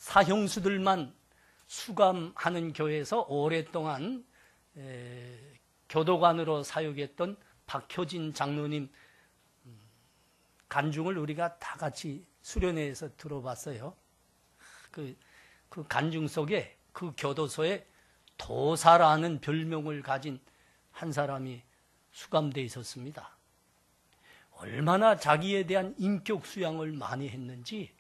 사형수들만 수감하는 교회에서 오랫동안 교도관으로 사역했던 박효진 장로님 간증을 우리가 다 같이 수련회에서 들어봤어요. 그 간증 속에 그 교도소에 도사라는 별명을 가진 한 사람이 수감되어 있었습니다. 얼마나 자기에 대한 인격 수양을 많이 했는지,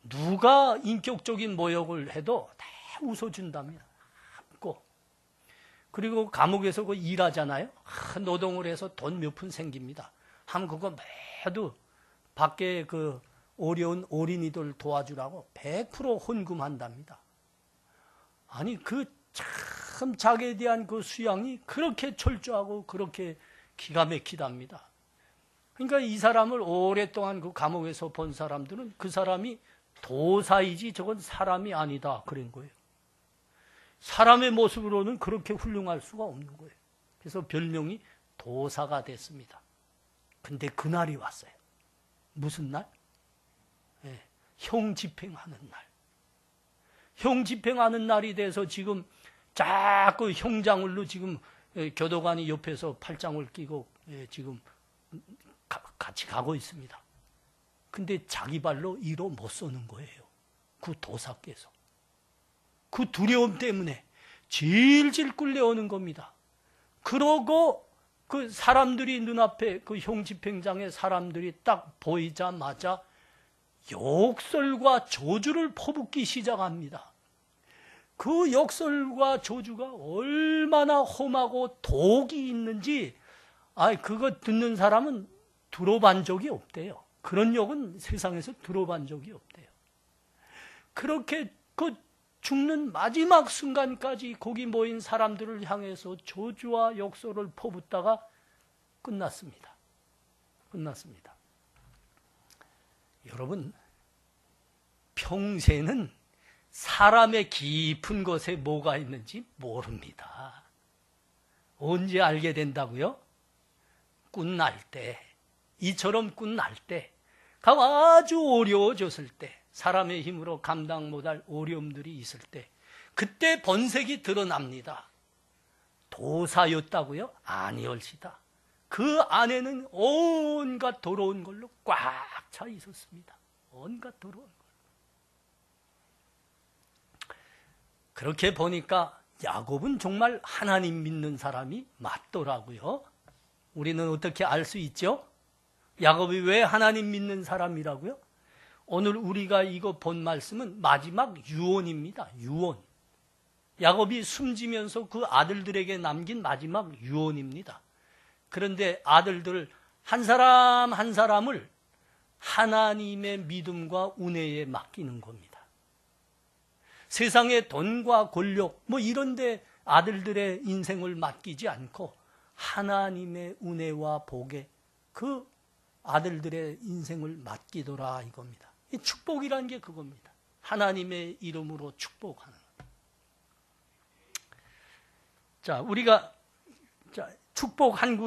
누가 인격적인 모욕을 해도 다 웃어준답니다. 그리고 감옥에서 일하잖아요. 노동을 해서 돈 몇 푼 생깁니다. 하면 그거 매도 밖에 어려운 어린이들 도와주라고 100% 헌금한답니다. 아니 참 자기에 대한 수양이 그렇게 철저하고 그렇게 기가 막히답니다. 그러니까 이 사람을 오랫동안 감옥에서 본 사람들은 그 사람이 도사이지 저건 사람이 아니다 그런 거예요. 사람의 모습으로는 그렇게 훌륭할 수가 없는 거예요. 그래서 별명이 도사가 됐습니다. 근데 그날이 왔어요. 무슨 날? 형 집행하는 날. 형 집행하는 날이 돼서 지금 자꾸 형장을로 지금 교도관이 옆에서 팔짱을 끼고 지금 같이 가고 있습니다. 근데 자기 발로 일어 못 서는 거예요. 그 도사께서. 그 두려움 때문에 질질 끌려오는 겁니다. 그러고 그 사람들이 눈앞에 형 집행장의 사람들이 딱 보이자마자 욕설과 저주를 퍼붓기 시작합니다. 그 욕설과 저주가 얼마나 험하고 독이 있는지 그거 듣는 사람은 들어본 적이 없대요. 그런 욕은 세상에서 들어본 적이 없대요. 그렇게 죽는 마지막 순간까지 거기 모인 사람들을 향해서 저주와 욕설을 퍼붓다가 끝났습니다. 여러분, 평생은 사람의 깊은 곳에 뭐가 있는지 모릅니다. 언제 알게 된다고요? 끝날 때, 이처럼 끝날 때, 아주 어려워졌을 때, 사람의 힘으로 감당 못할 어려움들이 있을 때, 그때 본색이 드러납니다. 도사였다고요? 아니올시다. 그 안에는 온갖 더러운 걸로 꽉 차 있었습니다. 온갖 더러운 걸. 그렇게 보니까 야곱은 정말 하나님 믿는 사람이 맞더라고요. 우리는 어떻게 알 수 있죠? 야곱이 왜 하나님 믿는 사람이라고요? 오늘 우리가 이거 본 말씀은 마지막 유언입니다. 유언. 야곱이 숨지면서 그 아들들에게 남긴 마지막 유언입니다. 그런데 아들들 한 사람 한 사람을 하나님의 믿음과 은혜에 맡기는 겁니다. 세상의 돈과 권력 이런 데 아들들의 인생을 맡기지 않고 하나님의 은혜와 복에 그 아들들의 인생을 맡기더라 이겁니다. 이 축복이라는 게 그겁니다. 하나님의 이름으로 축복하는 것. 자, 우리가 축복 한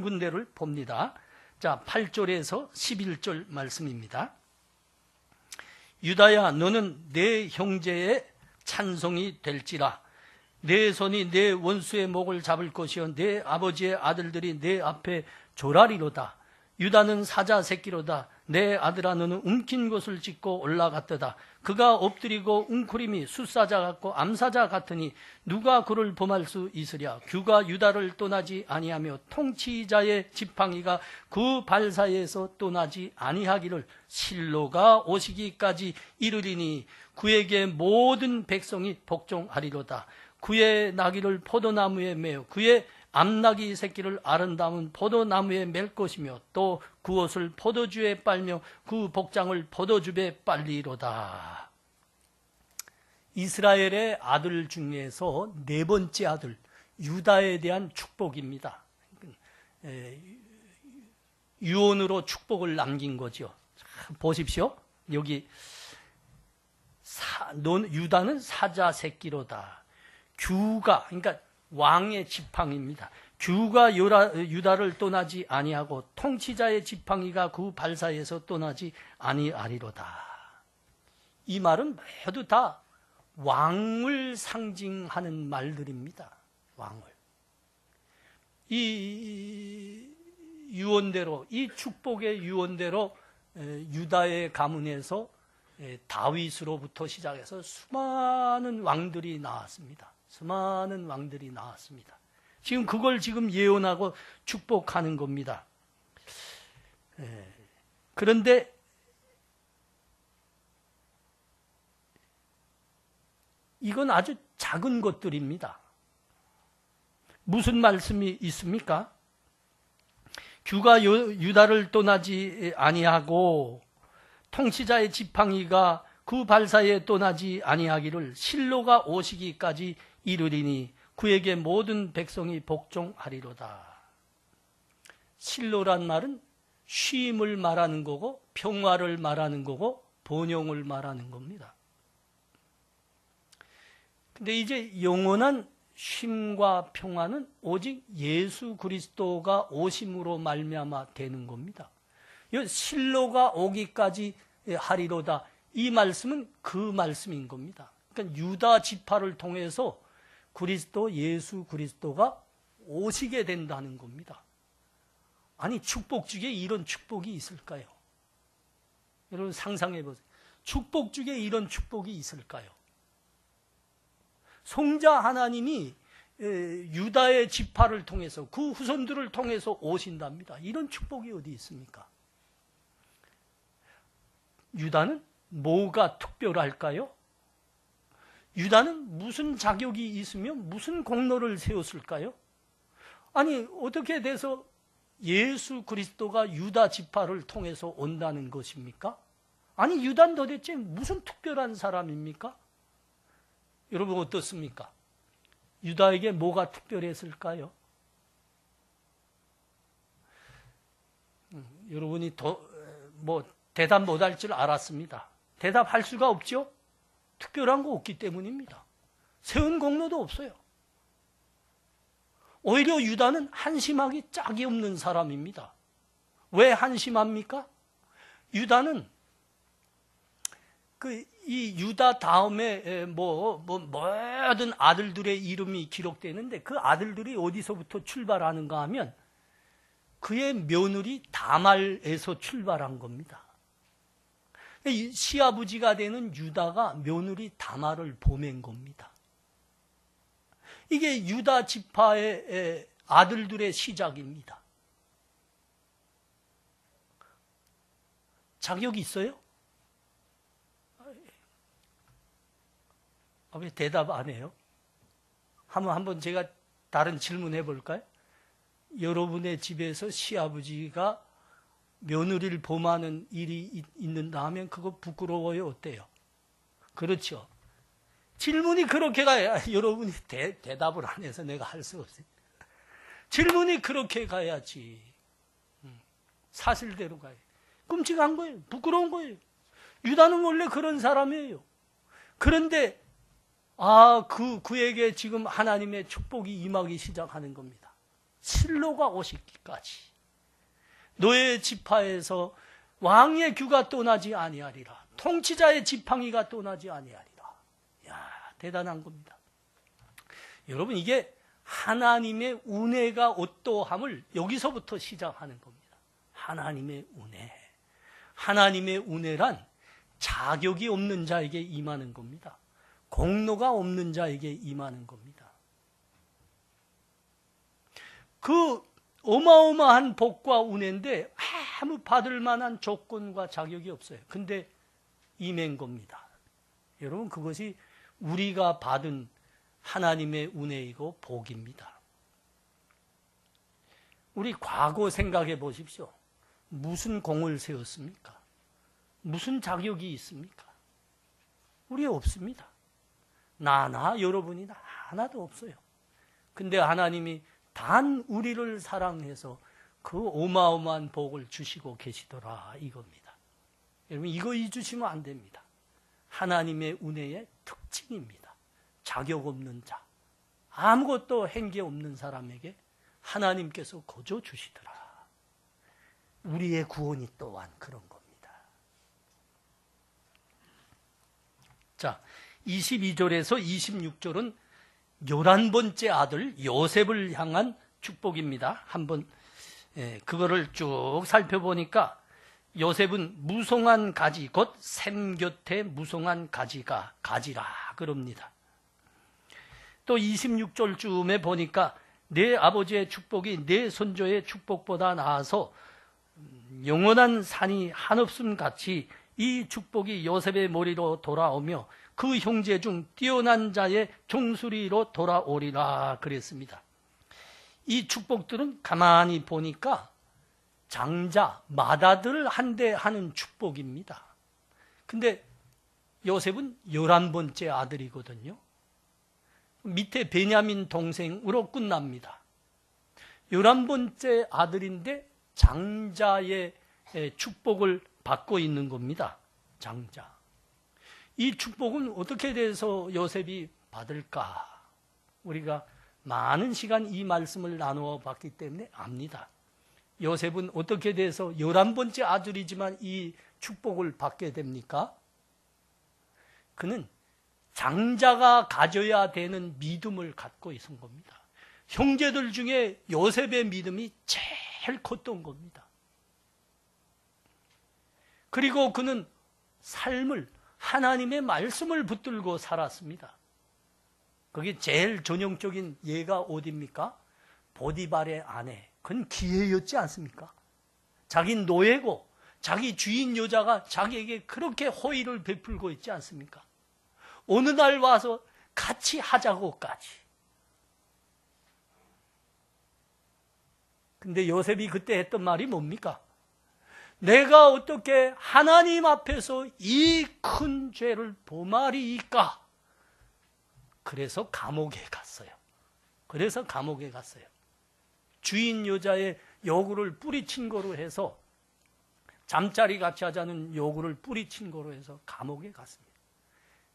군데를 봅니다. 자, 8절에서 11절 말씀입니다. 유다야, 너는 내 형제의 찬송이 될지라. 내 손이 내 원수의 목을 잡을 것이요 내 아버지의 아들들이 내 앞에 조라리로다. 유다는 사자 새끼로다. 내 아들아, 너는 움킨 곳을 짚고 올라갔도다. 그가 엎드리고 웅크림이 숫사자 같고 암사자 같으니 누가 그를 범할 수 있으랴. 규가 유다를 떠나지 아니하며 통치자의 지팡이가 그 발 사이에서 떠나지 아니하기를 실로가 오시기까지 이르리니 그에게 모든 백성이 복종하리로다. 그의 나귀를 포도나무에 매어 그의 암나귀 새끼를 아름다운 포도나무에 맬 것이며 또 그 옷을 포도주에 빨며 그 복장을 포도즙에 빨리로다. 이스라엘의 아들 중에서 네 번째 아들 유다에 대한 축복입니다. 유언으로 축복을 남긴 거죠. 보십시오. 여기 유다는 사자 새끼로다. 규가 그러니까 왕의 지팡이입니다. 규가 유다를 떠나지 아니하고 통치자의 지팡이가 그 발사에서 떠나지 아니하리로다. 이 말은 모두 다 왕을 상징하는 말들입니다. 왕을. 이 유언대로, 이 축복의 유언대로 유다의 가문에서 다윗으로부터 시작해서 수많은 왕들이 나왔습니다. 수많은 왕들이 나왔습니다. 지금 그걸 지금 예언하고 축복하는 겁니다. 그런데 이건 아주 작은 것들입니다. 무슨 말씀이 있습니까? 규가 유다를 떠나지 아니하고 통치자의 지팡이가 그 발사에 떠나지 아니하기를 실로가 오시기까지 이르리니 그에게 모든 백성이 복종하리로다. 실로란 말은 쉼을 말하는 거고 평화를 말하는 거고 번영을 말하는 겁니다. 근데 이제 영원한 쉼과 평화는 오직 예수 그리스도가 오심으로 말미암아 되는 겁니다. 이 실로가 오기까지 하리로다. 이 말씀은 그 말씀인 겁니다. 그러니까 유다 지파를 통해서 그리스도 예수 그리스도가 오시게 된다는 겁니다. 아니 축복 중에 이런 축복이 있을까요? 여러분 상상해 보세요. 축복 중에 이런 축복이 있을까요? 성자 하나님이 유다의 지파를 통해서 그 후손들을 통해서 오신답니다. 이런 축복이 어디 있습니까? 유다는 뭐가 특별할까요? 유다는 무슨 자격이 있으며 무슨 공로를 세웠을까요? 아니 어떻게 돼서 예수 그리스도가 유다 지파를 통해서 온다는 것입니까? 아니 유다는 도대체 무슨 특별한 사람입니까? 여러분 어떻습니까? 유다에게 뭐가 특별했을까요? 여러분이 대답 못할 줄 알았습니다. 대답할 수가 없죠? 특별한 거 없기 때문입니다. 세운 공로도 없어요. 오히려 유다는 한심하기 짝이 없는 사람입니다. 왜 한심합니까? 유다는 이 유다 다음에 모든 아들들의 이름이 기록되는데 그 아들들이 어디서부터 출발하는가 하면 그의 며느리 다말에서 출발한 겁니다. 시아버지가 되는 유다가 며느리 다말을 보낸 겁니다. 이게 유다 지파의 아들들의 시작입니다. 자격이 있어요? 왜 대답 안 해요? 한번 제가 다른 질문 해볼까요? 여러분의 집에서 시아버지가 며느리를 범하는 일이 있는다 하면 그거 부끄러워요? 어때요? 그렇죠. 질문이 그렇게 가야 여러분이 대답을 안 해서 내가 할 수 없어요. 질문이 그렇게 가야지. 사실대로 가요. 끔찍한 거예요. 부끄러운 거예요. 유다는 원래 그런 사람이에요. 그런데 그에게 지금 하나님의 축복이 임하기 시작하는 겁니다. 실로가 오시기까지. 너의 지파에서 왕의 규가 떠나지 아니하리라. 통치자의 지팡이가 떠나지 아니하리라. 야, 대단한 겁니다. 여러분 이게 하나님의 은혜가 어떠함을 여기서부터 시작하는 겁니다. 하나님의 은혜. 하나님의 은혜란 자격이 없는 자에게 임하는 겁니다. 공로가 없는 자에게 임하는 겁니다. 그 어마어마한 복과 은혜인데 아무 받을 만한 조건과 자격이 없어요. 근데 임한 겁니다. 여러분 그것이 우리가 받은 하나님의 은혜이고 복입니다. 우리 과거 생각해 보십시오. 무슨 공을 세웠습니까? 무슨 자격이 있습니까? 우리 없습니다. 나나 여러분이나 하나도 없어요. 근데 하나님이 단 우리를 사랑해서 그 어마어마한 복을 주시고 계시더라 이겁니다. 여러분 이거 잊으시면 안 됩니다. 하나님의 은혜의 특징입니다. 자격 없는 자, 아무것도 행기 없는 사람에게 하나님께서 거저 주시더라. 우리의 구원이 또한 그런 겁니다. 자, 22절에서 26절은 11번째 아들 요셉을 향한 축복입니다. 한번 그거를 쭉 살펴보니까 요셉은 무성한 가지, 곧 샘 곁에 무성한 가지가 가지라 그럽니다. 또 26절쯤에 보니까 내 아버지의 축복이 내 손조의 축복보다 나아서 영원한 산이 한없음 같이 이 축복이 요셉의 머리로 돌아오며 그 형제 중 뛰어난 자의 종수리로 돌아오리라 그랬습니다. 이 축복들은 가만히 보니까 장자, 맏아들 한대 하는 축복입니다. 근데 요셉은 11번째 아들이거든요. 밑에 베냐민 동생으로 끝납니다. 11번째 아들인데 장자의 축복을 받고 있는 겁니다. 장자. 이 축복은 어떻게 돼서 요셉이 받을까? 우리가 많은 시간 이 말씀을 나누어 봤기 때문에 압니다. 요셉은 어떻게 돼서 11번째 아들이지만 이 축복을 받게 됩니까? 그는 장자가 가져야 되는 믿음을 갖고 있은 겁니다. 형제들 중에 요셉의 믿음이 제일 컸던 겁니다. 그리고 그는 삶을, 하나님의 말씀을 붙들고 살았습니다. 그게 제일 전형적인 예가 어디입니까? 보디발의 아내. 그건 기회였지 않습니까? 자기 노예고 자기 주인 여자가 자기에게 그렇게 호의를 베풀고 있지 않습니까? 어느 날 와서 같이 하자고까지. 근데 요셉이 그때 했던 말이 뭡니까? 내가 어떻게 하나님 앞에서 이 큰 죄를 범하리이까? 그래서 감옥에 갔어요. 주인 여자의 요구를 뿌리친 거로 해서, 잠자리 같이 하자는 요구를 뿌리친 거로 해서 감옥에 갔습니다.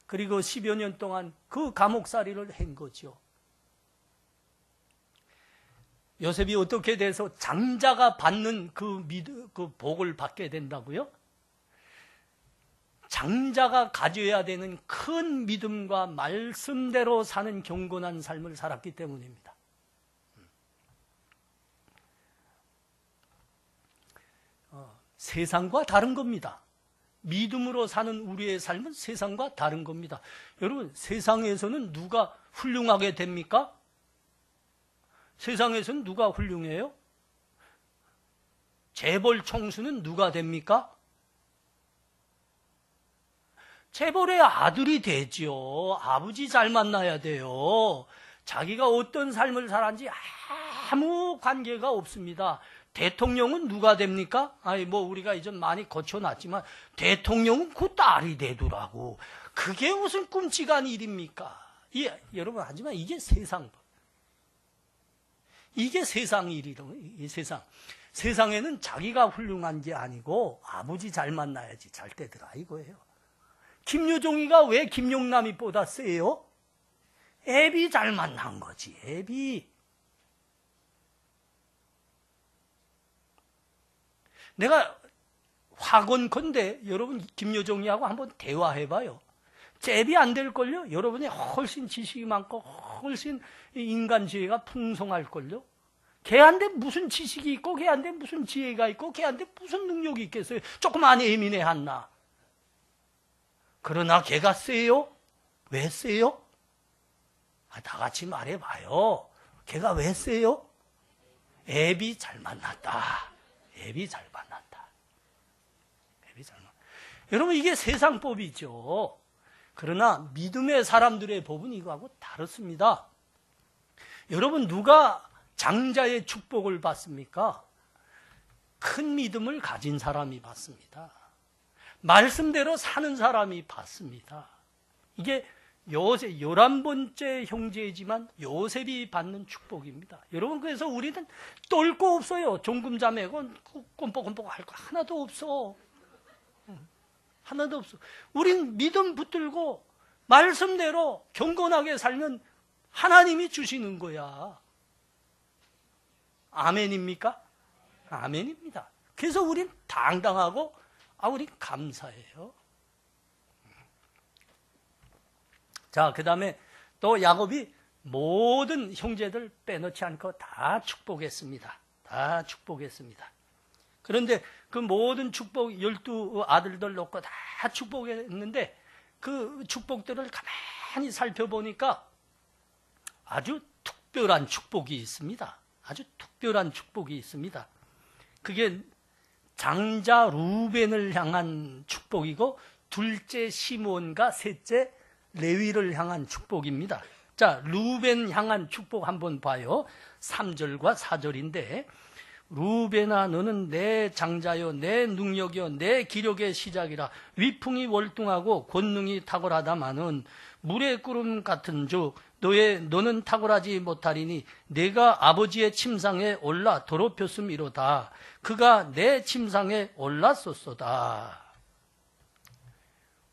그리고 10여 년 동안 그 감옥살이를 한 거죠. 요셉이 어떻게 돼서 장자가 받는 그 복을 받게 된다고요? 장자가 가져야 되는 큰 믿음과 말씀대로 사는 경건한 삶을 살았기 때문입니다. 세상과 다른 겁니다. 믿음으로 사는 우리의 삶은 세상과 다른 겁니다. 여러분, 세상에서는 누가 훌륭하게 됩니까? 세상에서는 누가 훌륭해요? 재벌 총수는 누가 됩니까? 재벌의 아들이 되죠. 아버지 잘 만나야 돼요. 자기가 어떤 삶을 살았는지 아무 관계가 없습니다. 대통령은 누가 됩니까? 우리가 이제 많이 거쳐놨지만 대통령은 그 딸이 되더라고. 그게 무슨 끔찍한 일입니까? 여러분, 하지만 이게 세상. 이게 세상 일이라고. 이 세상에는 자기가 훌륭한 게 아니고 아버지 잘 만나야지 잘 되더라 이거예요. 김유종이가 왜 김용남이보다 세요? 애비 잘 만난 거지. 애비. 내가 확언컨대 여러분 김여정이하고 한번 대화해봐요. 잽이 안 될걸요? 여러분이 훨씬 지식이 많고 훨씬 인간 지혜가 풍성할걸요? 걔한테 무슨 지식이 있고 걔한테 무슨 지혜가 있고 걔한테 무슨 능력이 있겠어요? 조그만 예민해한나. 그러나 걔가 세요? 왜 세요? 다 같이 말해봐요. 걔가 왜 세요? 애비 잘 만났다. 애비 잘 만났다. 여러분, 이게 세상법이죠. 그러나 믿음의 사람들의 법은 이거하고 다릅니다. 여러분, 누가 장자의 축복을 받습니까? 큰 믿음을 가진 사람이 받습니다. 말씀대로 사는 사람이 받습니다. 이게 11번째 형제이지만 요셉이 받는 축복입니다. 여러분, 그래서 우리는 똘 거 없어요. 종금자매고 꼼뻑꼼뻑 할 거 하나도 없어. 하나도 없어. 우린 믿음 붙들고 말씀대로 경건하게 살면 하나님이 주시는 거야. 아멘입니까? 아멘입니다. 그래서 우린 당당하고 우린 감사해요. 자, 그 다음에 또 야곱이 모든 형제들 빼놓지 않고 다 축복했습니다. 다 축복했습니다. 그런데 그 모든 축복 12 아들들 놓고 다 축복했는데 그 축복들을 가만히 살펴보니까 아주 특별한 축복이 있습니다. 아주 특별한 축복이 있습니다. 그게 장자 루벤을 향한 축복이고 둘째 시몬과 셋째 레위를 향한 축복입니다. 자, 루벤 향한 축복 한번 봐요. 3절과 4절인데 루벤아 너는 내 장자요 내 능력이요 내 기력의 시작이라 위풍이 월등하고 권능이 탁월하다마는 물의 구름 같은 주 너는 탁월하지 못하리니 내가 아버지의 침상에 올라 더럽혔음이로다. 그가 내 침상에 올랐었소다.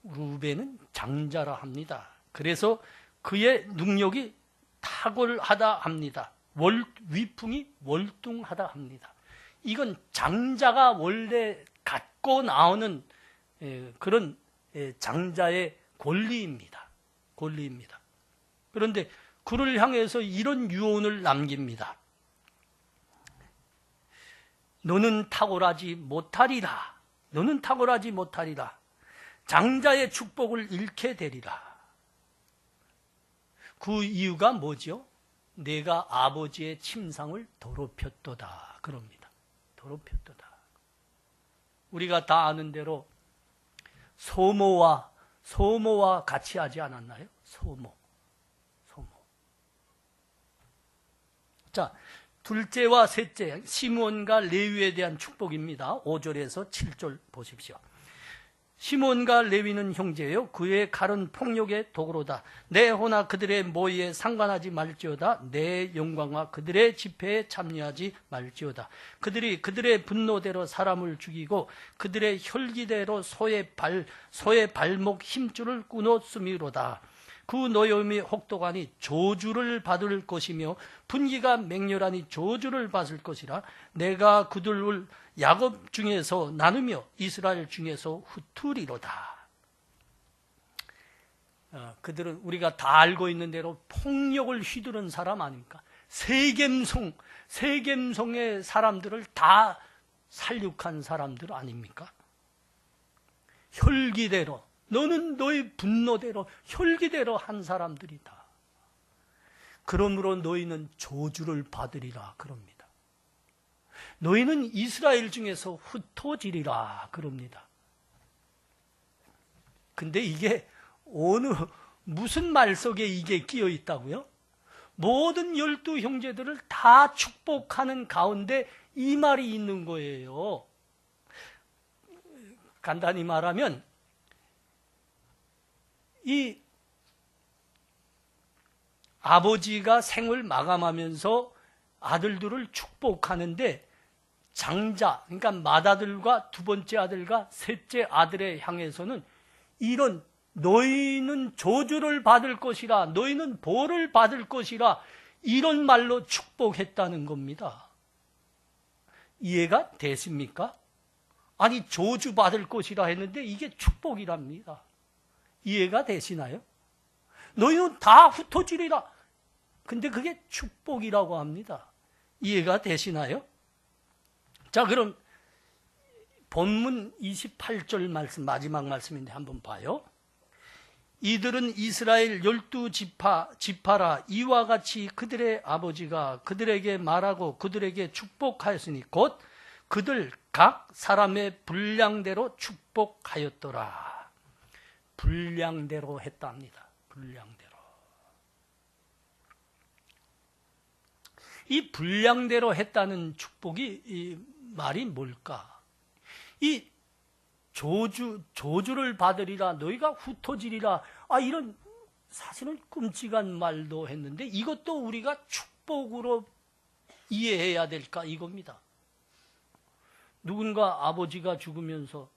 루벤은 장자라 합니다. 그래서 그의 능력이 탁월하다 합니다. 위풍이 월등하다 합니다. 이건 장자가 원래 갖고 나오는 그런 장자의 권리입니다. 권리입니다. 그런데 그를 향해서 이런 유언을 남깁니다. 너는 탁월하지 못하리라. 너는 탁월하지 못하리라. 장자의 축복을 잃게 되리라. 그 이유가 뭐죠? 내가 아버지의 침상을 더럽혔도다. 그럽니다. 더럽혔도다. 우리가 다 아는 대로 소모와 같이 하지 않았나요? 소모. 자, 둘째와 셋째 시몬과 레위에 대한 축복입니다. 5절에서 7절 보십시오. 시몬과 레위는 형제요 그의 칼은 폭력의 도구로다. 내 호나 그들의 모의에 상관하지 말지어다. 내 영광과 그들의 집회에 참여하지 말지어다. 그들이 그들의 분노대로 사람을 죽이고 그들의 혈기대로 소의 발목 힘줄을 끊었음이로다. 그 노여움이 혹독하니 저주를 받을 것이며 분기가 맹렬하니 저주를 받을 것이라. 내가 그들을 야곱 중에서 나누며 이스라엘 중에서 흩으리로다. 그들은 우리가 다 알고 있는 대로 폭력을 휘두른 사람 아닙니까? 세겜송의 사람들을 다 살육한 사람들 아닙니까? 혈기대로 너는 너의 분노대로 혈기대로 한 사람들이다. 그러므로 너희는 저주를 받으리라 그럽니다. 너희는 이스라엘 중에서 흩어지리라 그럽니다. 근데 이게 무슨 말 속에 이게 끼어 있다고요? 모든 12 형제들을 다 축복하는 가운데 이 말이 있는 거예요. 간단히 말하면 이 아버지가 생을 마감하면서 아들들을 축복하는데 장자, 그러니까 맏아들과 두 번째 아들과 셋째 아들에 향해서는 이런 너희는 저주를 받을 것이라, 너희는 벌을 받을 것이라 이런 말로 축복했다는 겁니다. 이해가 되십니까? 아니 저주 받을 것이라 했는데 이게 축복이랍니다. 이해가 되시나요? 너희는 다 흩어지리라. 근데 그게 축복이라고 합니다. 이해가 되시나요? 자, 그럼 본문 28절 말씀, 마지막 말씀인데 한번 봐요. 이들은 이스라엘 12지파라 이와 같이 그들의 아버지가 그들에게 말하고 그들에게 축복하였으니 곧 그들 각 사람의 분량대로 축복하였더라. 분량대로 했답니다. 분량대로. 이 분량대로 했다는 축복이 이 말이 뭘까? 이 저주를 받으리라, 너희가 흩어지리라, 이런 사실은 끔찍한 말도 했는데 이것도 우리가 축복으로 이해해야 될까 이겁니다. 누군가 아버지가 죽으면서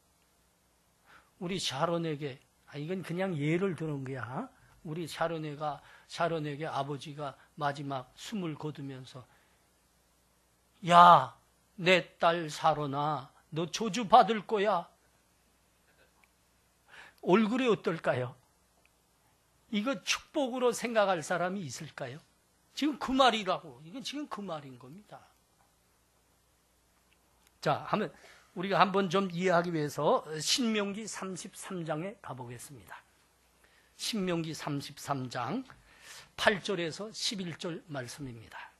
우리 샤론에게, 이건 그냥 예를 드는 거야. 우리 샤론에게 아버지가 마지막 숨을 거두면서 야, 내 딸 사로나, 너 저주 받을 거야. 얼굴이 어떨까요? 이거 축복으로 생각할 사람이 있을까요? 지금 그 말이라고. 이건 지금 그 말인 겁니다. 자, 우리가 한번 좀 이해하기 위해서 신명기 33장에 가보겠습니다. 신명기 33장 8절에서 11절 말씀입니다.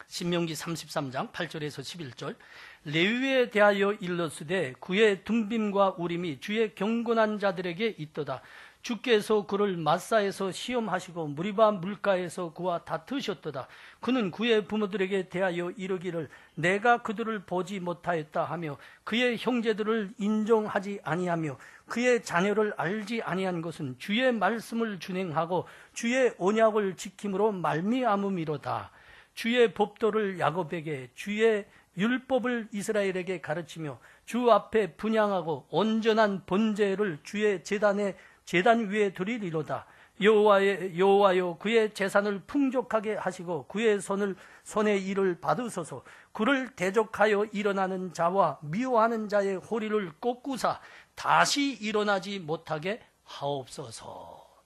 신명기 33장 8절에서 11절. 레위에 대하여 일렀으되 그의 둥빔과 우림이 주의 경건한 자들에게 있도다. 주께서 그를 마사에서 시험하시고 무리바 물가에서 그와 다투셨도다. 그는 그의 부모들에게 대하여 이르기를 내가 그들을 보지 못하였다 하며 그의 형제들을 인정하지 아니하며 그의 자녀를 알지 아니한 것은 주의 말씀을 준행하고 주의 언약을 지킴으로 말미암음이로다. 주의 법도를 야곱에게 주의 율법을 이스라엘에게 가르치며 주 앞에 분향하고 온전한 번제를 주의 제단 위에 드리리로다. 여호와여 그의 재산을 풍족하게 하시고 그의 손의 일을 받으소서. 그를 대적하여 일어나는 자와 미워하는 자의 허리를 꺾으사 다시 일어나지 못하게 하옵소서.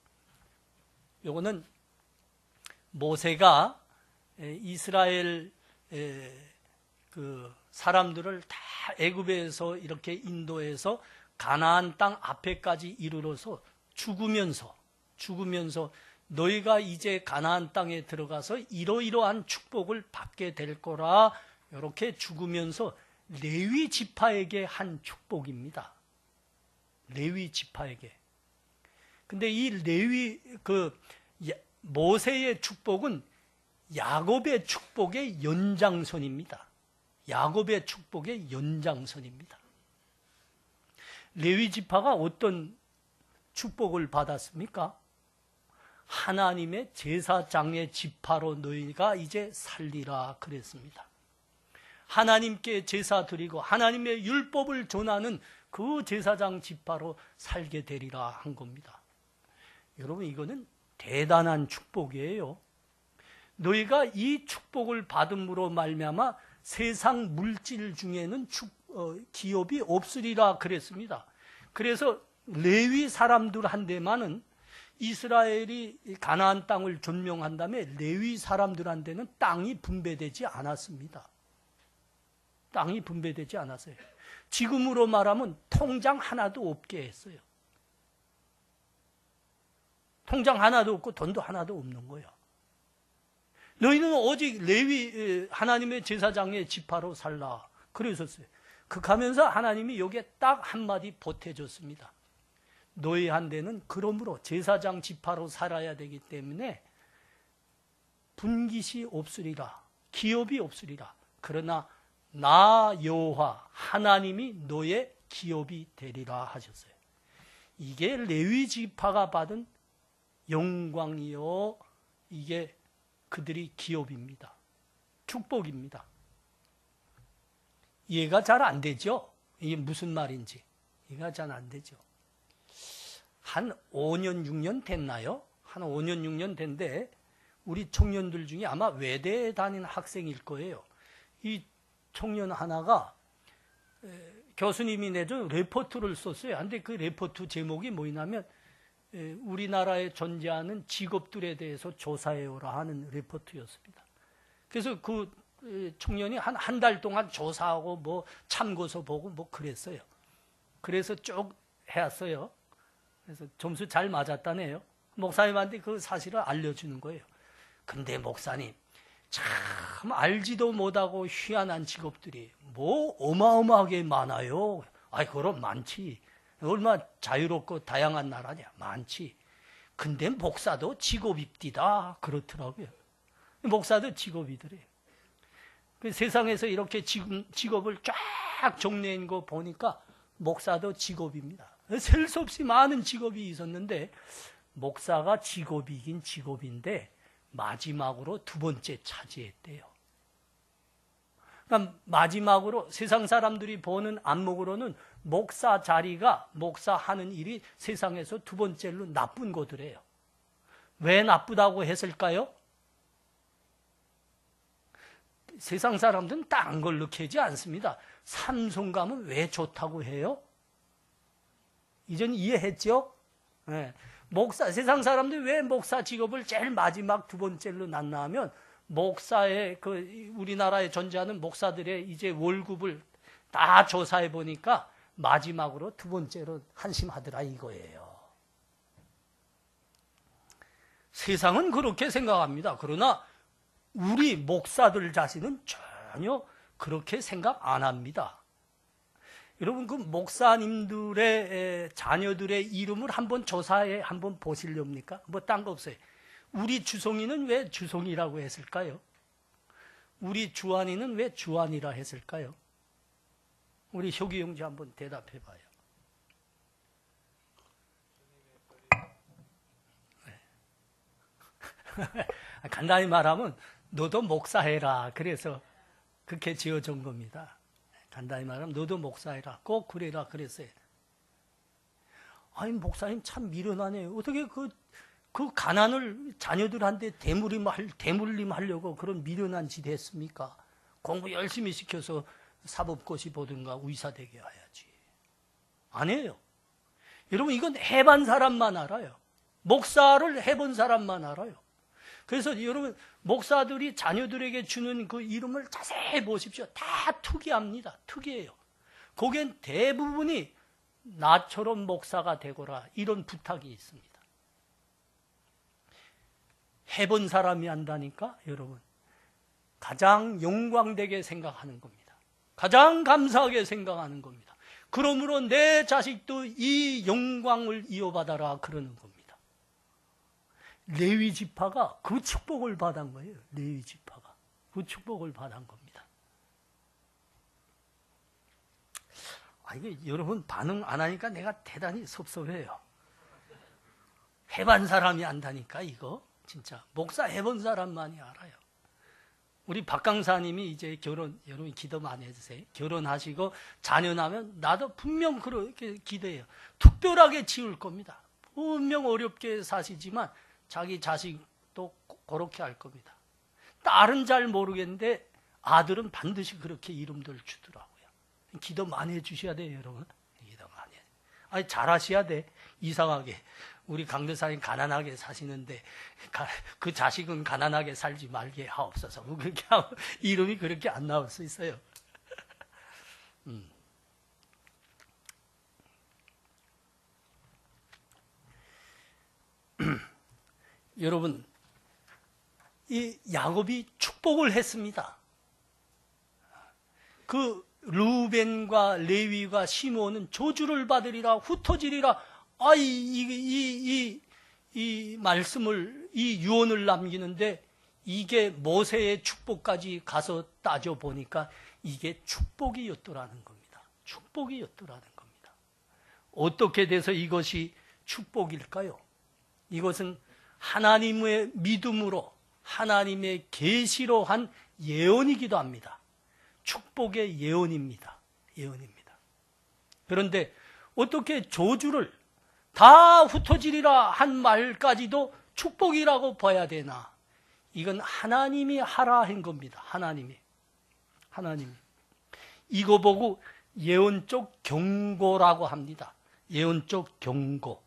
요거는 모세가 이스라엘 그 사람들을 다 애굽에서 이렇게 인도해서 가나안 땅 앞에까지 이르러서 죽으면서 너희가 이제 가나안 땅에 들어가서 이러이러한 축복을 받게 될 거라 이렇게 죽으면서 레위 지파에게 한 축복입니다. 레위 지파에게. 근데 이 모세의 축복은 야곱의 축복의 연장선입니다. 야곱의 축복의 연장선입니다. 레위 지파가 어떤 축복을 받았습니까? 하나님의 제사장의 지파로 너희가 이제 살리라 그랬습니다. 하나님께 제사 드리고 하나님의 율법을 전하는 그 제사장 지파로 살게 되리라 한 겁니다. 여러분, 이거는 대단한 축복이에요. 너희가 이 축복을 받음으로 말미암아 세상 물질 중에는 기업이 없으리라 그랬습니다. 그래서 레위 사람들한테만은 이스라엘이 가나안 땅을 점령한 다음에 레위 사람들한테는 땅이 분배되지 않았습니다. 땅이 분배되지 않았어요. 지금으로 말하면 통장 하나도 없게 했어요. 통장 하나도 없고 돈도 하나도 없는 거예요. 너희는 오직 레위 하나님의 제사장의 지파로 살라 그러셨어요. 그러면서 하나님이 여기에 딱 한마디 보태줬습니다. 너희한테는 그러므로 제사장 지파로 살아야 되기 때문에 분깃이 없으리라, 기업이 없으리라. 그러나 나 여호와 하나님이 너의 기업이 되리라 하셨어요. 이게 레위 지파가 받은 영광이요, 이게 그들이 기업입니다. 축복입니다. 이해가 잘 안 되죠? 이게 무슨 말인지 이해가 잘 안 되죠. 한 5년 6년 됐나요? 한 5년 6년 된데 우리 청년들 중에 아마 외대에 다니는 학생일 거예요. 이 청년 하나가 교수님이 내준 레포트를 썼어요. 근데 그 레포트 제목이 뭐냐면 우리나라에 존재하는 직업들에 대해서 조사해오라 하는 레포트였습니다. 그래서 그 청년이 한 달 동안 조사하고 뭐 참고서 보고 뭐 그랬어요. 그래서 쭉 해왔어요. 그래서 점수 잘 맞았다네요. 목사님한테 그 사실을 알려주는 거예요. 근데 목사님, 참 알지도 못하고 희한한 직업들이 뭐 어마어마하게 많아요. 아이, 그럼 많지. 얼마나 자유롭고 다양한 나라냐. 많지. 근데 목사도 직업입디다 그렇더라고요. 목사도 직업이더래요. 그 세상에서 이렇게 직업을 쫙 정리한 거 보니까 목사도 직업입니다. 셀 수 없이 많은 직업이 있었는데 목사가 직업이긴 직업인데 마지막으로 두 번째 차지했대요. 그러니까 마지막으로 세상 사람들이 보는 안목으로는 목사 자리가, 목사하는 일이 세상에서 두 번째로 나쁜 거더래요. 왜 나쁘다고 했을까요? 세상 사람들은 딴 걸로 캐지 않습니다. 삼손 가면 왜 좋다고 해요? 이전 이해했죠? 네. 세상 사람들이 왜 목사 직업을 제일 마지막 두 번째로 낳나 하면, 목사의, 우리나라에 존재하는 목사들의 이제 월급을 다 조사해 보니까 마지막으로 두 번째로 한심하더라 이거예요. 세상은 그렇게 생각합니다. 그러나 우리 목사들 자신은 전혀 그렇게 생각 안 합니다. 여러분, 그 목사님들의 자녀들의 이름을 한번 조사해 한번 보시렵니까? 뭐 딴 거 없어요. 우리 주송이는 왜 주송이라고 했을까요? 우리 주한이는 왜 주한이라 했을까요? 우리 효기 형제 한번 대답해 봐요. 간단히 말하면 너도 목사해라. 그래서 그렇게 지어준 겁니다. 간단히 말하면 너도 목사해라. 꼭 그래라 그랬어요. 아니, 목사님 참 미련하네요. 어떻게 그 가난을 자녀들한테 대물림 하려고 그런 미련한 짓 했습니까? 공부 열심히 시켜서 사법고시 보든가 의사 되게 해야지. 안 해요. 여러분, 이건 해본 사람만 알아요. 목사를 해본 사람만 알아요. 그래서 여러분, 목사들이 자녀들에게 주는 그 이름을 자세히 보십시오. 다 특이합니다. 특이해요. 거기엔 대부분이 나처럼 목사가 되거라, 이런 부탁이 있습니다. 해본 사람이 한다니까 여러분, 가장 영광되게 생각하는 겁니다. 가장 감사하게 생각하는 겁니다. 그러므로 내 자식도 이 영광을 이어받아라 그러는 겁니다. 레위 지파가 그 축복을 받은 거예요. 레위 지파가 그 축복을 받은 겁니다. 이게 여러분 반응 안 하니까 내가 대단히 섭섭해요. 해본 사람이 안다니까 이거 진짜 목사 해본 사람만이 알아요. 우리 박 강사님이 이제 여러분 기도 많이 해주세요. 결혼하시고 자녀 나면 나도 분명 그렇게 기도해요. 특별하게 지을 겁니다. 분명 어렵게 사시지만 자기 자식도 그렇게 할 겁니다. 딸은 잘 모르겠는데 아들은 반드시 그렇게 이름들 주더라고요. 기도 많이 해주셔야 돼요, 여러분. 기도 많이 해. 아니, 잘하셔야 돼. 이상하게 우리 강도사님 가난하게 사시는데 그 자식은 가난하게 살지 말게 하옵소서. 그렇게 하면 이름이 그렇게 안 나올 수 있어요. 여러분, 이 야곱이 축복을 했습니다. 그 르우벤과 레위와 시므온은 저주를 받으리라, 흩어지리라. 이 말씀을, 이 유언을 남기는데 이게 모세의 축복까지 가서 따져보니까 이게 축복이었더라는 겁니다. 축복이었더라는 겁니다. 어떻게 돼서 이것이 축복일까요? 이것은 하나님의 믿음으로 하나님의 계시로 한 예언이기도 합니다. 축복의 예언입니다. 예언입니다. 그런데 어떻게 저주를 다 흩어지리라 한 말까지도 축복이라고 봐야 되나? 이건 하나님이 하라 한 겁니다. 하나님이. 이거 보고 예언적 경고라고 합니다. 예언적 경고.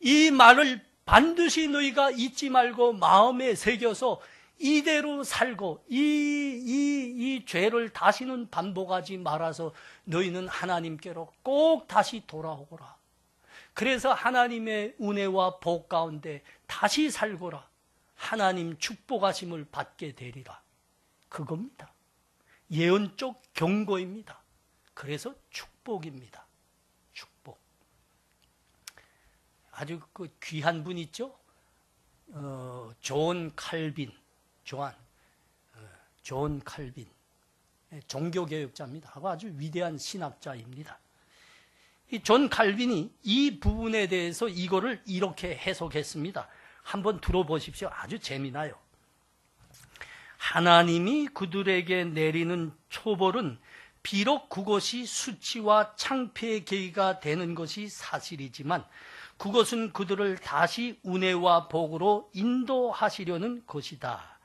이 말을 반드시 너희가 잊지 말고 마음에 새겨서 이대로 살고 이 죄를 다시는 반복하지 말아서 너희는 하나님께로 꼭 다시 돌아오거라. 그래서 하나님의 은혜와 복 가운데 다시 살거라. 하나님 축복하심을 받게 되리라. 그겁니다. 예언적 경고입니다. 그래서 축복입니다. 축복. 아주 그 귀한 분 있죠? 존 칼빈. 존 칼빈. 종교개혁자입니다. 아주 위대한 신학자입니다. 이 존 칼빈이 이 부분에 대해서 이거를 이렇게 해석했습니다. 한번 들어보십시오. 아주 재미나요. 하나님이 그들에게 내리는 초벌은 비록 그것이 수치와 창피의 계기가 되는 것이 사실이지만 그것은 그들을 다시 은혜와 복으로 인도하시려는 것이다.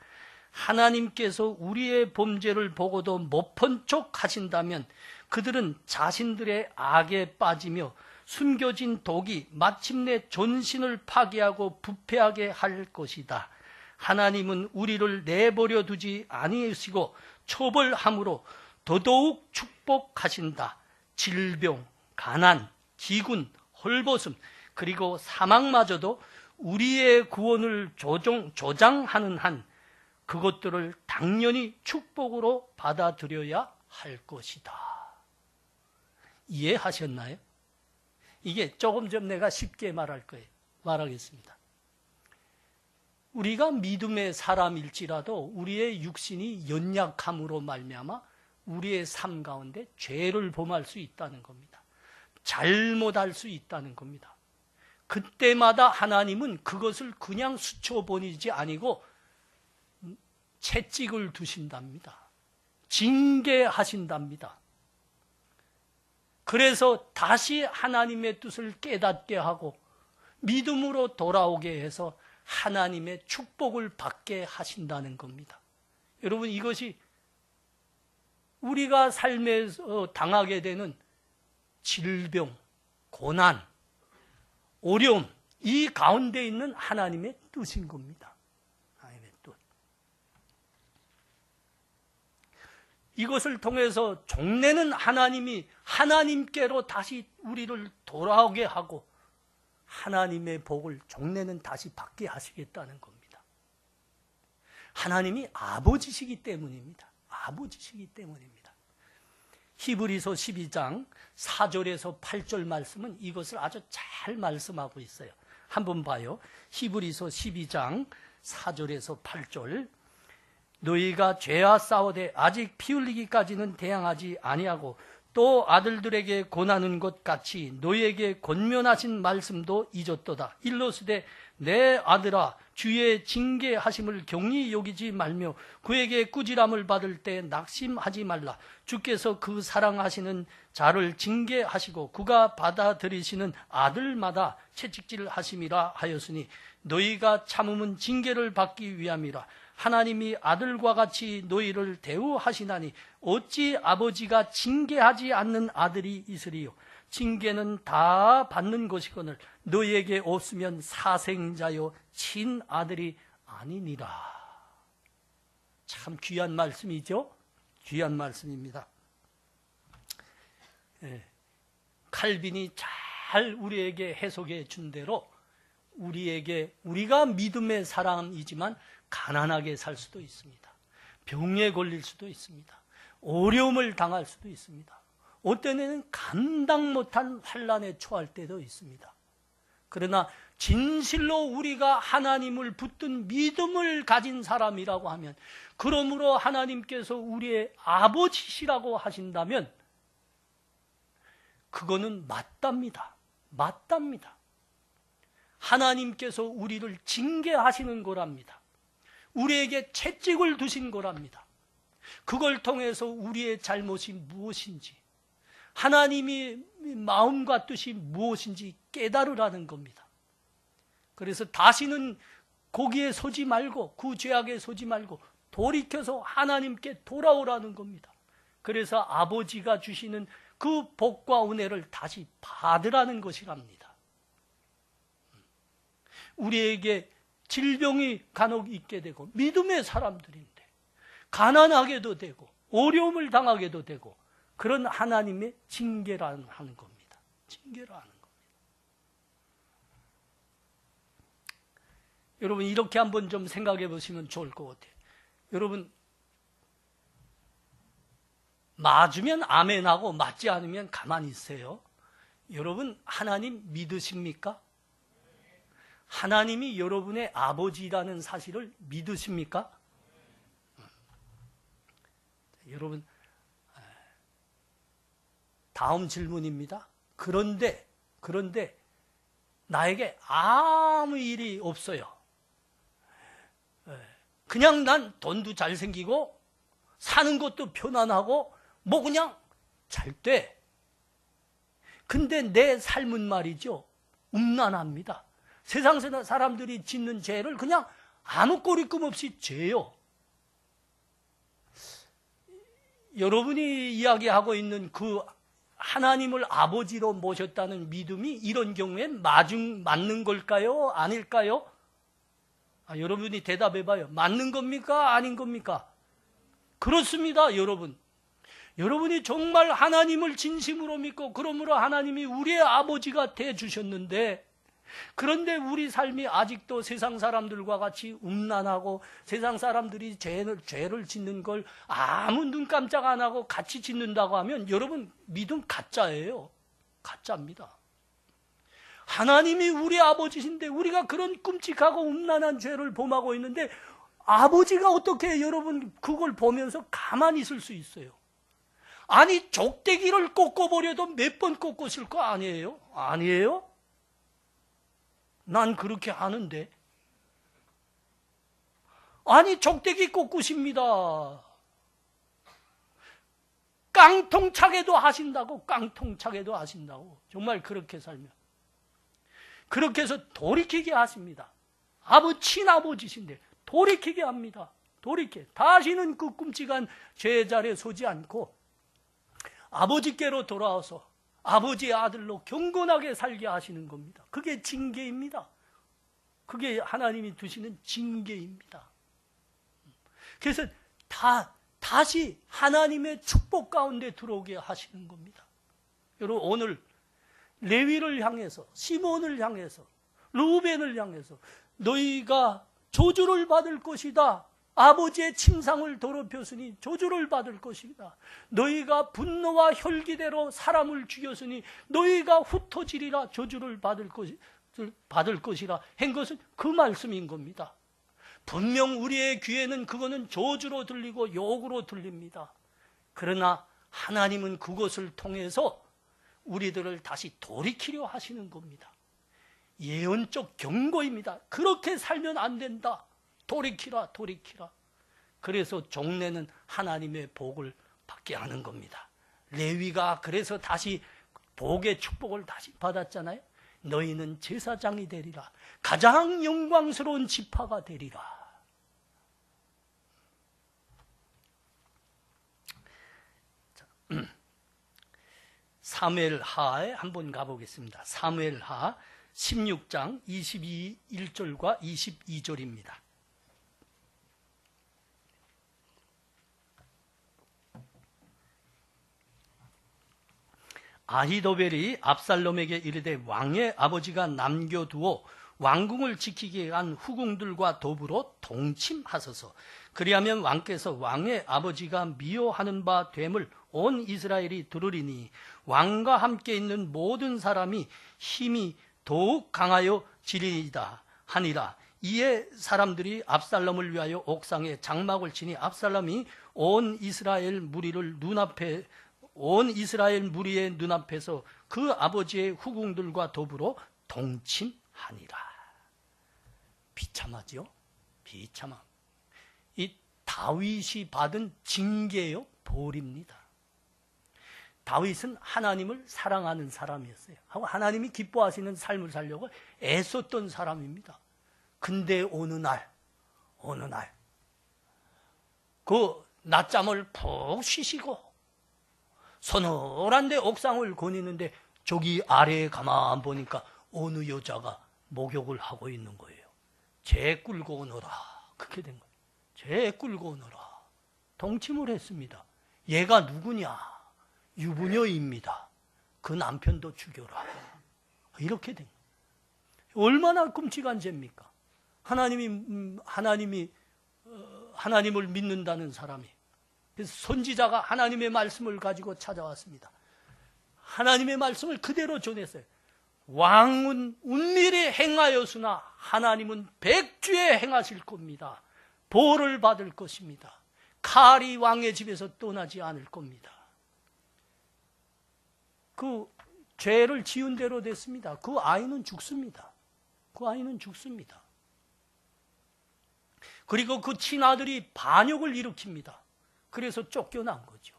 하나님께서 우리의 범죄를 보고도 못 본 척 하신다면 그들은 자신들의 악에 빠지며 숨겨진 독이 마침내 존신을 파괴하고 부패하게 할 것이다. 하나님은 우리를 내버려 두지 아니하시고 처벌함으로 더더욱 축복하신다. 질병, 가난, 기군, 헐벗음, 그리고 사망마저도 우리의 구원을 조장하는 한 그것들을 당연히 축복으로 받아들여야 할 것이다. 이해하셨나요? 이게 조금 좀 내가 쉽게 말하겠습니다. 우리가 믿음의 사람일지라도 우리의 육신이 연약함으로 말미암아 우리의 삶 가운데 죄를 범할 수 있다는 겁니다. 잘못할 수 있다는 겁니다. 그때마다 하나님은 그것을 그냥 스쳐버리지 아니고 채찍을 두신답니다. 징계하신답니다. 그래서 다시 하나님의 뜻을 깨닫게 하고 믿음으로 돌아오게 해서 하나님의 축복을 받게 하신다는 겁니다. 여러분, 이것이 우리가 삶에서 당하게 되는 질병, 고난, 어려움, 이 가운데 있는 하나님의 뜻인 겁니다. 하나님의 뜻. 이것을 통해서 종래는 하나님이 하나님께로 다시 우리를 돌아오게 하고 하나님의 복을 종래는 다시 받게 하시겠다는 겁니다. 하나님이 아버지시기 때문입니다. 아버지시기 때문입니다. 히브리서 12장 4절에서 8절 말씀은 이것을 아주 잘 말씀하고 있어요. 한번 봐요. 히브리서 12장 4절에서 8절. 너희가 죄와 싸우되 아직 피 흘리기까지는 대항하지 아니하고 또 아들들에게 권하는 것 같이 너희에게 권면하신 말씀도 잊었도다. 일러스되 내 아들아 주의 징계하심을 경히 여기지 말며 그에게 꾸지람을 받을 때 낙심하지 말라. 주께서 그 사랑하시는 자를 징계하시고 그가 받아들이시는 아들마다 채찍질하심이라 하였으니 너희가 참음은 징계를 받기 위함이라. 하나님이 아들과 같이 너희를 대우하시나니 어찌 아버지가 징계하지 않는 아들이 있으리요. 징계는 다 받는 것이거늘 너희에게 없으면 사생자요 친아들이 아니니라. 참 귀한 말씀이죠. 귀한 말씀입니다. 칼빈이 잘 우리에게 해석해 준 대로 우리가 믿음의 사람이지만 가난하게 살 수도 있습니다. 병에 걸릴 수도 있습니다. 어려움을 당할 수도 있습니다. 어때는 감당 못한 환난에 처할 때도 있습니다. 그러나 진실로 우리가 하나님을 붙든 믿음을 가진 사람이라고 하면, 그러므로 하나님께서 우리의 아버지시라고 하신다면 그거는 맞답니다. 맞답니다. 하나님께서 우리를 징계하시는 거랍니다. 우리에게 채찍을 두신 거랍니다. 그걸 통해서 우리의 잘못이 무엇인지, 하나님의 마음과 뜻이 무엇인지 깨달으라는 겁니다. 그래서 다시는 거기에 서지 말고, 그 죄악에 서지 말고 돌이켜서 하나님께 돌아오라는 겁니다. 그래서 아버지가 주시는 그 복과 은혜를 다시 받으라는 것이랍니다. 우리에게 질병이 간혹 있게 되고, 믿음의 사람들인데 가난하게도 되고 어려움을 당하게도 되고, 그런 하나님의 징계라는 하는 겁니다. 징계라는 겁니다. 여러분, 이렇게 한번 좀 생각해 보시면 좋을 것 같아요. 여러분, 맞으면 아멘하고 맞지 않으면 가만히 있어요. 여러분, 하나님 믿으십니까? 하나님이 여러분의 아버지라는 사실을 믿으십니까? 여러분, 다음 질문입니다. 그런데 나에게 아무 일이 없어요. 그냥 난 돈도 잘생기고 사는 것도 편안하고 뭐 그냥 잘 돼. 근데 내 삶은 말이죠, 음란합니다. 세상 사람들이 짓는 죄를 그냥 아무 꼬리낌 없이 죄요. 여러분이 이야기하고 있는 그 하나님을 아버지로 모셨다는 믿음이 이런 경우에 맞는 걸까요? 아닐까요? 여러분이 대답해봐요. 맞는 겁니까? 아닌 겁니까? 그렇습니다, 여러분. 여러분이 정말 하나님을 진심으로 믿고 그러므로 하나님이 우리의 아버지가 되어주셨는데, 그런데 우리 삶이 아직도 세상 사람들과 같이 음란하고 세상 사람들이 죄를 짓는 걸 아무 눈 깜짝 안 하고 같이 짓는다고 하면 여러분 믿음 가짜예요. 가짜입니다. 하나님이 우리 아버지신데 우리가 그런 끔찍하고 음란한 죄를 범하고 있는데 아버지가 어떻게 여러분 그걸 보면서 가만히 있을 수 있어요? 아니 족대기를 꺾어버려도 몇 번 꺾었을 거 아니에요? 아니에요? 난 그렇게 하는데. 아니 족대기 꺾으십니다. 깡통차게도 하신다고. 깡통차게도 하신다고. 정말 그렇게 살면. 그렇게 해서 돌이키게 하십니다. 친아버지신데 돌이키게 합니다. 다시는 그 끔찍한 죄의 자리에 서지 않고 아버지께로 돌아와서 아버지의 아들로 경건하게 살게 하시는 겁니다. 그게 징계입니다. 그게 하나님이 두시는 징계입니다. 그래서 다시 하나님의 축복 가운데 들어오게 하시는 겁니다. 여러분 오늘 레위를 향해서, 시몬을 향해서, 르우벤을 향해서 너희가 저주를 받을 것이다. 아버지의 침상을 더럽혔으니 저주를 받을 것이다. 너희가 분노와 혈기대로 사람을 죽였으니 너희가 흩어지리라. 저주를 받을 것이라 한 것은 그 말씀인 겁니다. 분명 우리의 귀에는 그거는 저주로 들리고 욕으로 들립니다. 그러나 하나님은 그것을 통해서 우리들을 다시 돌이키려 하시는 겁니다. 예언적 경고입니다. 그렇게 살면 안 된다. 돌이키라. 그래서 종래는 하나님의 복을 받게 하는 겁니다. 레위가 그래서 다시 복의 축복을 다시 받았잖아요. 너희는 제사장이 되리라. 가장 영광스러운 지파가 되리라. 사무엘하에 한번 가보겠습니다. 사무엘하 16장 1절과 22절입니다. 아히도벨이 압살롬에게 이르되 왕의 아버지가 남겨두어 왕궁을 지키기 위한 후궁들과 더불어 동침하소서. 그리하면 왕께서 왕의 아버지가 미워하는 바 됨을 온 이스라엘이 들으리니 왕과 함께 있는 모든 사람이 힘이 더욱 강하여 지리이다 하니라. 이에 사람들이 압살롬을 위하여 옥상에 장막을 치니 압살롬이 온 이스라엘 무리의 눈앞에서 그 아버지의 후궁들과 더불어 동침하니라. 비참하죠? 비참함. 이 다윗이 받은 징계요, 벌입니다. 다윗은 하나님을 사랑하는 사람이었어요. 하고 하나님이 기뻐하시는 삶을 살려고 애썼던 사람입니다. 근데 어느 날 그 낮잠을 푹 쉬시고 서늘한데 옥상을 거니는데 저기 아래에 가만 보니까 어느 여자가 목욕을 하고 있는 거예요. 재 끌고 오너라. 그렇게 된 거예요. 재 끌고 오너라. 동침을 했습니다. 얘가 누구냐? 유부녀입니다. 그 남편도 죽여라. 이렇게 된 거예요. 얼마나 끔찍한 죄입니까? 하나님을 믿는다는 사람이. 그래서 선지자가 하나님의 말씀을 가지고 찾아왔습니다. 하나님의 말씀을 그대로 전했어요. 왕은 은밀히 행하였으나 하나님은 백주에 행하실 겁니다. 벌을 받을 것입니다. 칼이 왕의 집에서 떠나지 않을 겁니다. 그 죄를 지은 대로 됐습니다. 그 아이는 죽습니다. 그리고 그 친아들이 반역을 일으킵니다. 그래서 쫓겨난 거죠.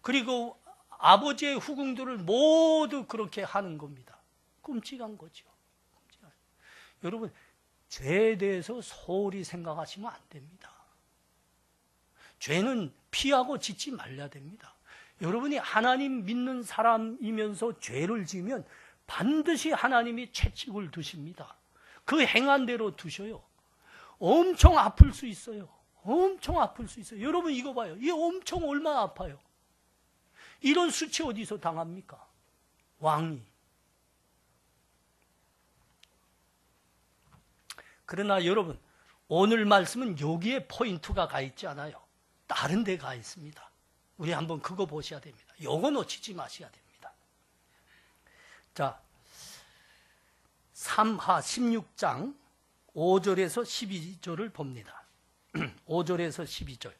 그리고 아버지의 후궁들을 모두 그렇게 하는 겁니다. 끔찍한 거죠. 여러분, 죄에 대해서 소홀히 생각하시면 안 됩니다. 죄는 피하고 짓지 말아야 됩니다. 여러분이 하나님 믿는 사람이면서 죄를 지으면 반드시 하나님이 채찍을 두십니다. 그 행한 대로 두셔요. 엄청 아플 수 있어요. 엄청 아플 수 있어요. 여러분 이거 봐요. 이게 엄청 얼마나 아파요. 이런 수치 어디서 당합니까? 왕이. 그러나 여러분, 오늘 말씀은 여기에 포인트가 가 있지 않아요. 다른 데 가 있습니다. 우리 한번 그거 보셔야 됩니다. 요거 놓치지 마셔야 됩니다. 자, 3하 16장 5절에서 12절을 봅니다. 5절에서 12절.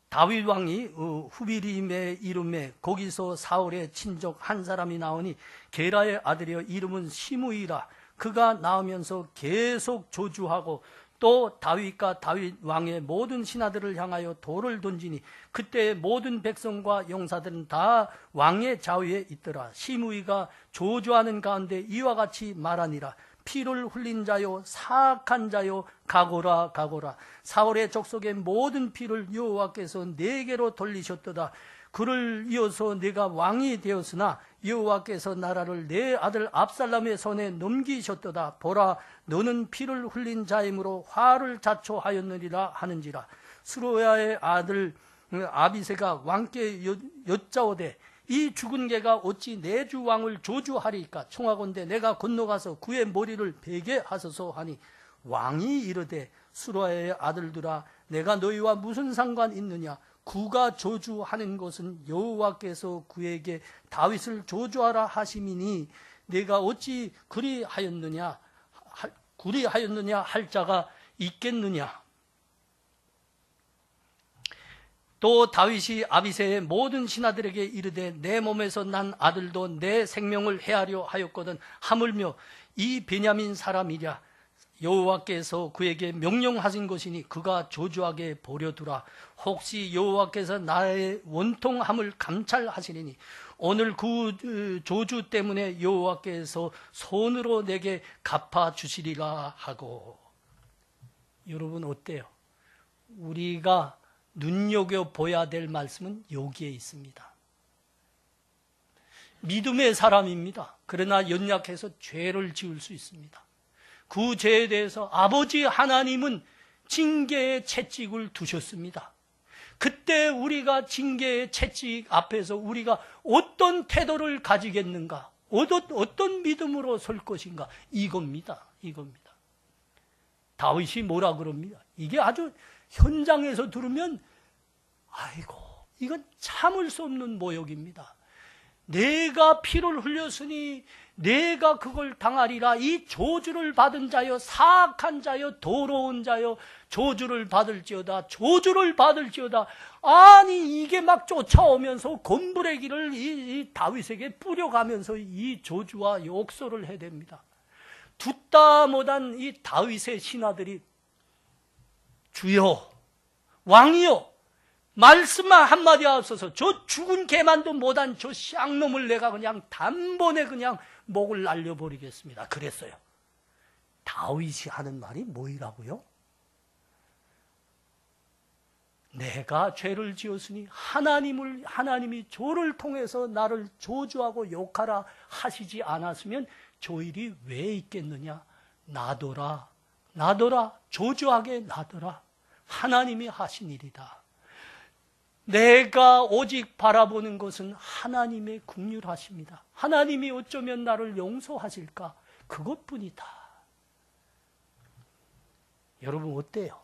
다윗 왕이 후비림의 이름에 거기서 사울의 친족 한 사람이 나오니 게라의 아들이여 이름은 시므이라. 그가 나오면서 계속 조주하고 또 다윗과 다윗 왕의 모든 신하들을 향하여 돌을 던지니 그때 모든 백성과 용사들은 다 왕의 좌위에 있더라. 시므이가 조주하는 가운데 이와 같이 말하니라. 피를 흘린 자요 사악한 자요 가고라 가고라. 사울의 족속의 모든 피를 여호와께서 내게로 돌리셨도다. 그를 이어서 내가 왕이 되었으나 여호와께서 나라를 내 아들 압살롬의 손에 넘기셨도다. 보라, 너는 피를 흘린 자이므로 화를 자초하였느니라 하는지라. 스루야의 아들 아비새가 왕께 여짜오되 이 죽은 개가 어찌 내 주 왕을 조주하리까? 청하건대 내가 건너가서 그의 머리를 베게 하소서 하니 왕이 이르되 스루야의 아들들아 내가 너희와 무슨 상관 있느냐? 구가 조주하는 것은 여호와께서 그에게 다윗을 조주하라 하심이니 내가 어찌 그리하였느냐 할 자가 있겠느냐. 또 다윗이 아비새의 모든 신하들에게 이르되 내 몸에서 난 아들도 내 생명을 해하려 하였거든 하물며 이 베냐민 사람이랴. 여호와께서 그에게 명령하신 것이니 그가 조주하게 버려두라. 혹시 여호와께서 나의 원통함을 감찰하시리니 오늘 그 조주 때문에 여호와께서 손으로 내게 갚아주시리라 하고. 여러분 어때요? 우리가 눈여겨봐야 될 말씀은 여기에 있습니다. 믿음의 사람입니다. 그러나 연약해서 죄를 지을 수 있습니다. 그 죄에 대해서 아버지 하나님은 징계의 채찍을 두셨습니다. 그때 우리가 징계의 채찍 앞에서 우리가 어떤 태도를 가지겠는가? 어떤 믿음으로 설 것인가? 이겁니다. 다윗이 뭐라 그럽니다. 이게 아주 현장에서 들으면 아이고 이건 참을 수 없는 모욕입니다. 내가 피를 흘렸으니 내가 그걸 당하리라. 이 조주를 받은 자여 사악한 자여 더러운 자여 조주를 받을지어다. 아니 이게 막 쫓아오면서 건부레기를 이 다윗에게 뿌려가면서 이 조주와 욕설을 해댑니다. 듣다 못한 이 다윗의 신하들이 주여 왕이여 말씀만 한마디 하옵소서. 저 죽은 개만도 못한 저 쌍놈을 내가 그냥 단번에 그냥 목을 날려버리겠습니다. 그랬어요. 다윗이 하는 말이 뭐이라고요? 내가 죄를 지었으니 하나님이 저를 통해서 나를 조주하고 욕하라 하시지 않았으면 저 일이 왜 있겠느냐? 나더라 조주하게 나더라. 하나님이 하신 일이다. 내가 오직 바라보는 것은 하나님의 긍휼하십니다. 하나님이 어쩌면 나를 용서하실까? 그것뿐이다. 여러분 어때요?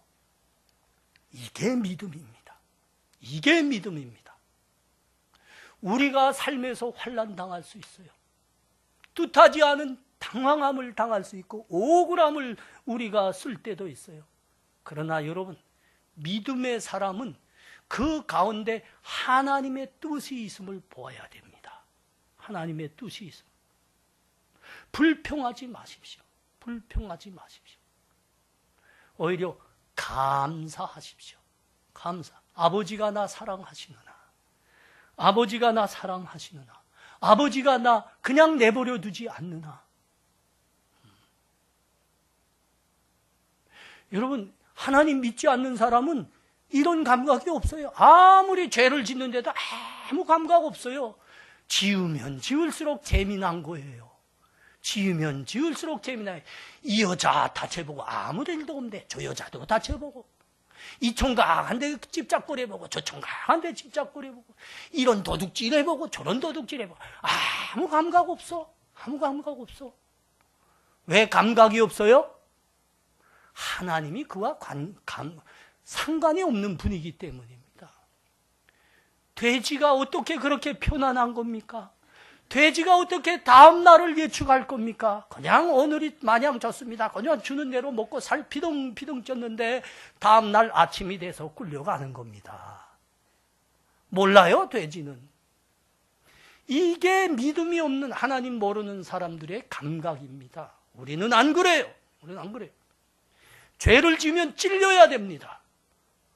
이게 믿음입니다. 우리가 삶에서 환난 당할 수 있어요. 뜻하지 않은 당황함을 당할 수 있고 억울함을 우리가 쓸 때도 있어요. 그러나 여러분 믿음의 사람은 그 가운데 하나님의 뜻이 있음을 보아야 됩니다. 하나님의 뜻이 있음. 불평하지 마십시오. 오히려 감사하십시오. 아버지가 나 사랑하시느나. 아버지가 나 그냥 내버려 두지 않느나. 여러분 하나님 믿지 않는 사람은 이런 감각이 없어요. 아무리 죄를 짓는데도 아무 감각 없어요. 지으면 지을수록 재미난 거예요. 지으면 지을수록 재미나요. 이 여자 다쳐보고 아무 일도 없는데 저 여자도 다쳐보고, 이 총각 한 대 집착거려보고 저 총각 한 대 집착거려보고, 이런 도둑질 해보고 저런 도둑질 해보고, 아무 감각 없어. 아무 감각 없어. 왜 감각이 없어요? 하나님이 그와 상관이 없는 분이기 때문입니다. 돼지가 어떻게 그렇게 편안한 겁니까? 돼지가 어떻게 다음 날을 예측할 겁니까? 그냥 오늘이 마냥 좋습니다. 그냥 주는 대로 먹고 살 피덩피덩 쪘는데 다음 날 아침이 돼서 끌려가는 겁니다. 몰라요, 돼지는. 이게 믿음이 없는, 하나님 모르는 사람들의 감각입니다. 우리는 안 그래요. 우리는 안 그래요. 죄를 지으면 찔려야 됩니다.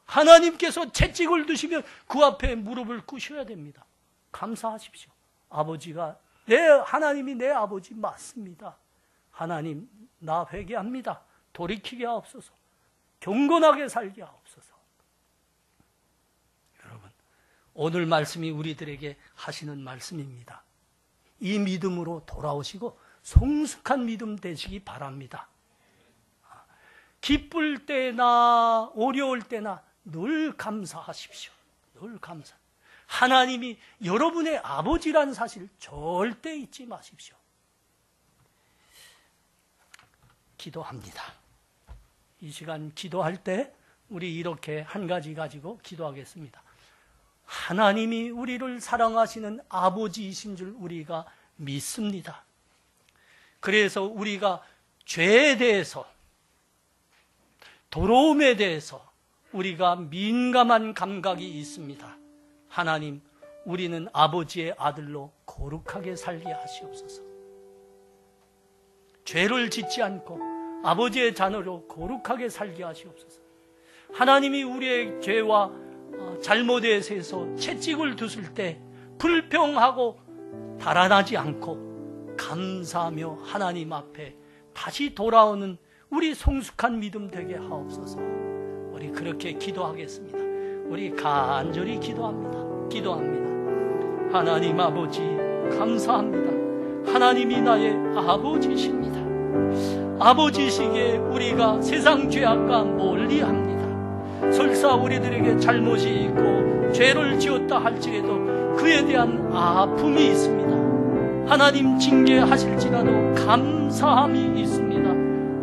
하나님께서 채찍을 드시면 그 앞에 무릎을 꿇으셔야 됩니다. 감사하십시오. 아버지가, 하나님이 내 아버지 맞습니다. 하나님, 나 회개합니다. 돌이키게 하옵소서. 경건하게 살게 하옵소서. 여러분, 오늘 말씀이 우리들에게 하시는 말씀입니다. 이 믿음으로 돌아오시고 성숙한 믿음 되시기 바랍니다. 기쁠 때나 어려울 때나 늘 감사하십시오. 늘 감사. 하나님이 여러분의 아버지라는 사실 절대 잊지 마십시오. 기도합니다. 이 시간 기도할 때 우리 이렇게 한 가지 가지고 기도하겠습니다. 하나님이 우리를 사랑하시는 아버지이신 줄 우리가 믿습니다. 그래서 우리가 죄에 대해서, 더러움에 대해서 우리가 민감한 감각이 있습니다. 하나님, 우리는 아버지의 아들로 거룩하게 살게 하시옵소서. 죄를 짓지 않고 아버지의 자녀로 거룩하게 살게 하시옵소서. 하나님이 우리의 죄와 잘못에 대해서 채찍을 두실 때 불평하고 달아나지 않고 감사하며 하나님 앞에 다시 돌아오는 우리 성숙한 믿음 되게 하옵소서. 우리 그렇게 기도하겠습니다. 우리 간절히 기도합니다. 하나님 아버지 감사합니다. 하나님이 나의 아버지십니다. 아버지시기에 우리가 세상 죄악과 멀리합니다. 설사 우리들에게 잘못이 있고 죄를 지었다 할지라도 그에 대한 아픔이 있습니다. 하나님 징계하실지라도 감사함이 있습니다.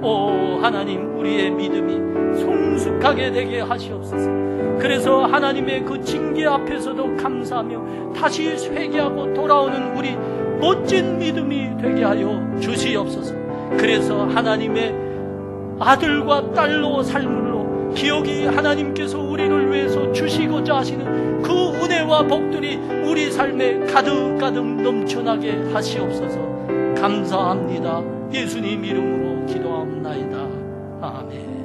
오 하나님, 우리의 믿음이 성숙하게 되게 하시옵소서. 그래서 하나님의 그 징계 앞에서도 감사하며 다시 회개하고 돌아오는 우리 멋진 믿음이 되게 하여 주시옵소서. 그래서 하나님의 아들과 딸로 삶으로 기억이 하나님께서 우리를 위해서 주시고자 하시는 그 은혜와 복들이 우리 삶에 가득가득 넘쳐나게 하시옵소서. 감사합니다. 예수님 이름으로 기도합니다. 아멘.